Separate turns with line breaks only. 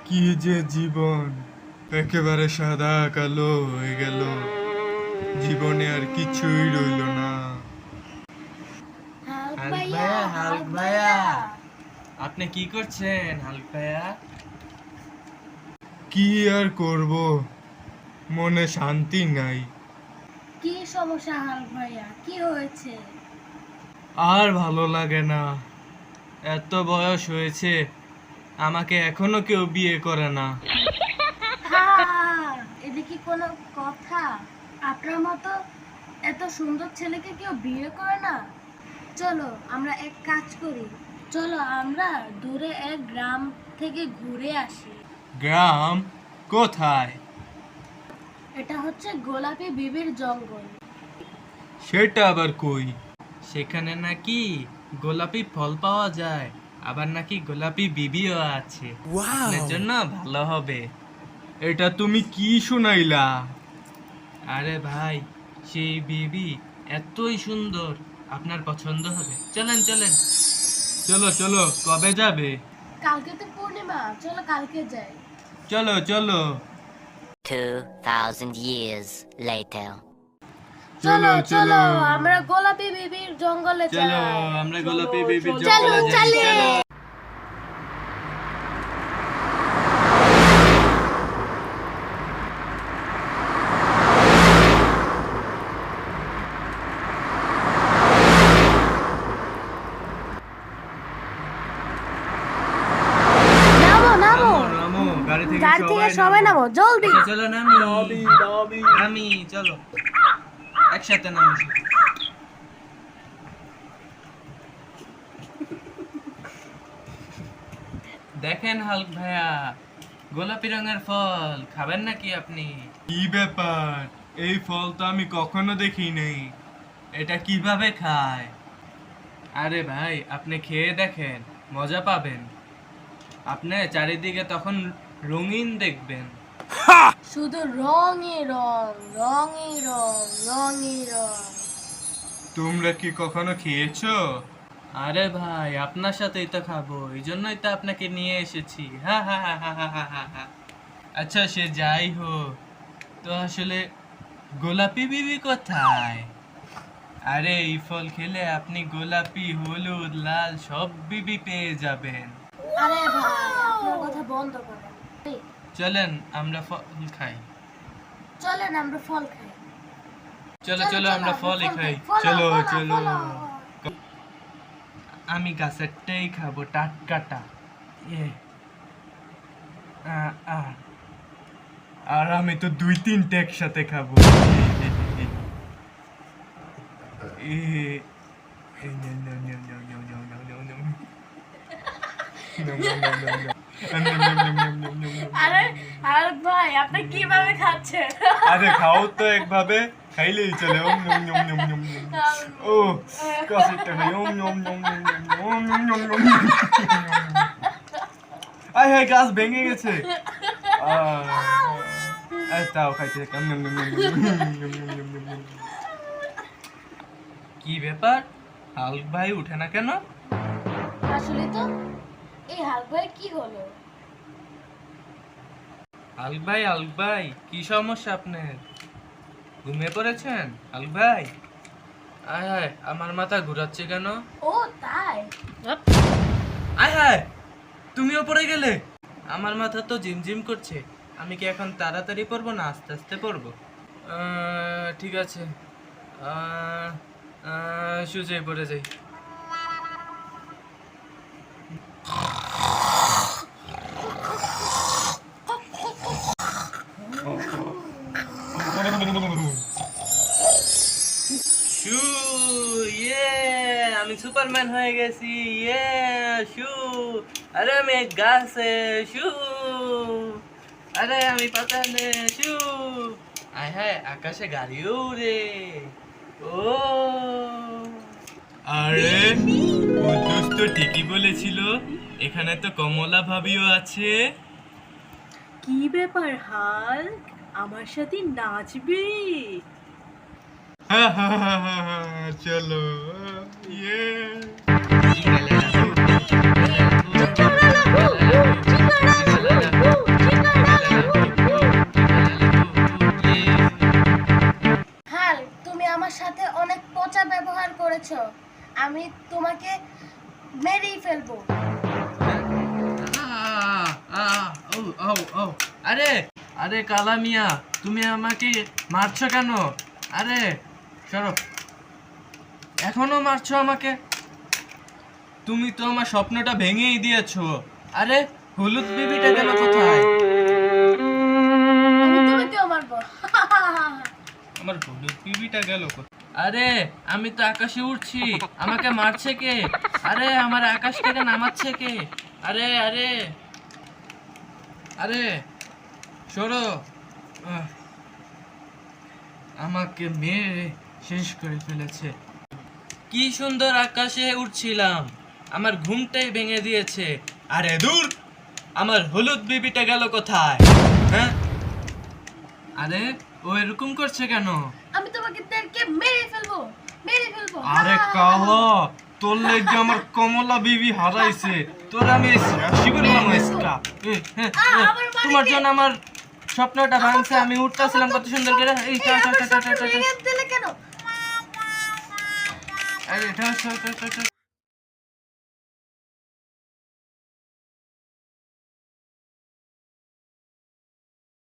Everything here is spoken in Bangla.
কি যে জীবন, একেবারে সাদা কালো হয়ে গেল। জীবনে আর কিছুই রইল না।
হাল্ক ভাইয়া, হাল্ক ভাইয়া, আপনি কি করছেন হাল্ক ভাইয়া?
কি আর করব, মনে শান্তি নাই।
কি সমস্যা হাল্ক ভাইয়া, কি হয়েছে?
আর ভালো লাগে না। এত বয়স হয়েছে, আমাকে এখনো কেউ বিয়ে করে না।
এটা কি কোনো কথা? আপনার মতো এত সুন্দর ছেলেকে কেউ বিয়ে করে না? চলো আমরা এক কাজ করি, চলো আমরা দূরে এক গ্রাম থেকে ঘুরে আসি।
গ্রাম কোথায়?
এটা হচ্ছে গোলাপি বিবির জঙ্গল।
সেটা আবার কই?
সেখানে নাকি গোলাপি ফল পাওয়া যায়, আবার নাকি গোলাপি বিবিও আছে। আপনার জন্য ভালো হবে।
এটা তুমি কি শুনাইলা?
আরে ভাই, সেই বিবি এতই সুন্দর, আপনার পছন্দ হবে। চলেন চলেন।
চলো চলো, কবে যাবে?
কালকে তো পূর্ণিমা, চলো কালকে যাই।
চলো চলো
2,000 years later.
চলো চলো আমরা গোলাপি বিবির জঙ্গলে যাই।
চলো আমরা গোলাপি বিবির
চলো,
জঙ্গলে যাই।
চলো।
চলো।
নামো নামো,
নামো, গাড়ি থেকে
গাড়ি থেকে সবাই নামো জলদি।
আচ্ছা, চলো নামি চলো একসাথে নামি। দেখেন হাল্ক ভাইয়া, গোলাপি রঙের ফল খাবেন নাকি আপনি?
কি ব্যাপার? এই ফল তো আমি কখনো দেখি নাই।
এটা কিভাবে খায়? আরে ভাই, আপনি খেয়ে দেখেন, মজা পাবেন। আপনি চারিদিকে তখন রঙিন দেখবেন।
শুধু রঙই রং, রঙই রং, রঙই রং।
তোমরা কি কখনো খেয়েছো?
আরে ভাই, আপনার সাথেই তো খাবো, এই জন্যই তো আপনাকে নিয়ে এসেছি। হা হা হা হা হা হা হা হা। আচ্ছা, সে যাই হোক, তো আসলে গোলাপি বিবি কোথায়? আরে এই ফল খেলে আপনি গোলাপি, হলুদ, লাল সব বিবি পেয়ে যাবেন।
আরে ভাই, আপনার কথা বন্ধ করেন। এই,
চলেন আমরা ফল খাই।
চলেন আমরা ফল খাই।
চলো চলো আমরা ফলই খাই।
ফল,
চলো,
ফল,
চলো।
ফল।
আমি গাছেরটাই খাবো, টাটকাটা। এ আ
আর আমি তো 2-3টা একসাথে খাবো। এ, এ, নাও, নাও, নাও, নাও, নাও, নাও, নাও, নাও, নাও। নাও, নাও, নাও, নাও, নাও। নাও, নাও, নাও, নাও, নাও, নাও, নাও, নাও।
আরে হাল্ক ভাই, আপনি কিভাবে খাচ্ছেন?
আরে খাও তো একভাবে, খাইলেই চলে। ওম নম নম নম নম নম। ও কাশিটা খাই। ওম নম নম নম নম নম। ওম নম নম নম নম। আয় হায়, গাছ ভেঙে গেছে। আয় তাও খাইতে থাক। নম নম নম নম নম নম নম নম নম।
কি ব্যাপার, হাল্ক ভাই উঠে না কেন?
আসলে তো এই হাল্ক ভাই কি হলো?
হাল্ক ভাই, কি সমস্যা আপনার? ঘুমিয়ে পড়েছেন হাল্ক ভাই? আয় হায়, আমার মাথা ঘুরাচ্ছে কেন?
ও তাই?
আয় হায়, তুমিও পড়ে গেলে? আমার মাথা তো ঝিমঝিম করছে। আমি কি এখন তাড়াতাড়ি পড়বো না আস্তে আস্তে পড়বো? ঠিক আছে, শুয়ে পড়ে যাই। শু, ইয়ে, আমি সুপারম্যান হয়ে গেছি। ইয়ে, শু, আরে আমি এক গাছে। শু, আরে আমি পাতালে। শু, আয় হায়, আকাশে গাড়িও উড়ে। ও,
আরে কুদ্দুস তো ঠিকই বলেছিল, এখানে তো কমলা ভাবিও আছে।
কি ব্যাপার হাল্ক, আমার সাথে নাচবে?
হা হা হা হা হা, চলো। ইয়ে
ইয়ে,
অত্যাচার করেছো, আমি তোমাকে মেরেই ফেলবো।
ও ও ও আরে আরে কালা মিয়া, তুমি আমাকে মারছো কেন? আরে সরো, এখনো মারছো আমাকে? তুমি তো আমার স্বপ্নটা ভেঙেই দিয়েছো। আরে হলুদ বেবিটা গেল কোথায়?
আমি তোমাকেও মারবো।
আমার হলুদ বেবিটা গেল কোথায়? আরে আমি তো আকাশে উড়ছি, আমাকে মারছে কে? আরে আমার আকাশ থেকে নামাচ্ছে কে? আরে আরে আরে সরো, আহ, আমাকে মেরে শেষ করে ফেলেছে। কি সুন্দর আকাশে উড়ছিলাম, আমার ঘুমটাই ভেঙে দিয়েছে। আরে দূর, আমার হলুদ বেবিটা গেল কোথায়? হ্যাঁ, আরে ও এরকম করছে কেন?
আমি তোমাকে তেলকে মেরে ফেলবো, মেরে ফেলবো।
আরে কালো, তোর লেগে আমার কমলা বিবি হারাইছে, তোর আমি শেষ করলাম আজকা।
তোমার জন্য আমার স্বপ্নটা ভাঙছে, আমি উঠতেছিলাম কত সুন্দর করে। এই
এই, আমার স্বপ্ন ভেঙে দিলে কেন?
আরে ঠাস ঠাস ঠাস ঠাস ঠাস।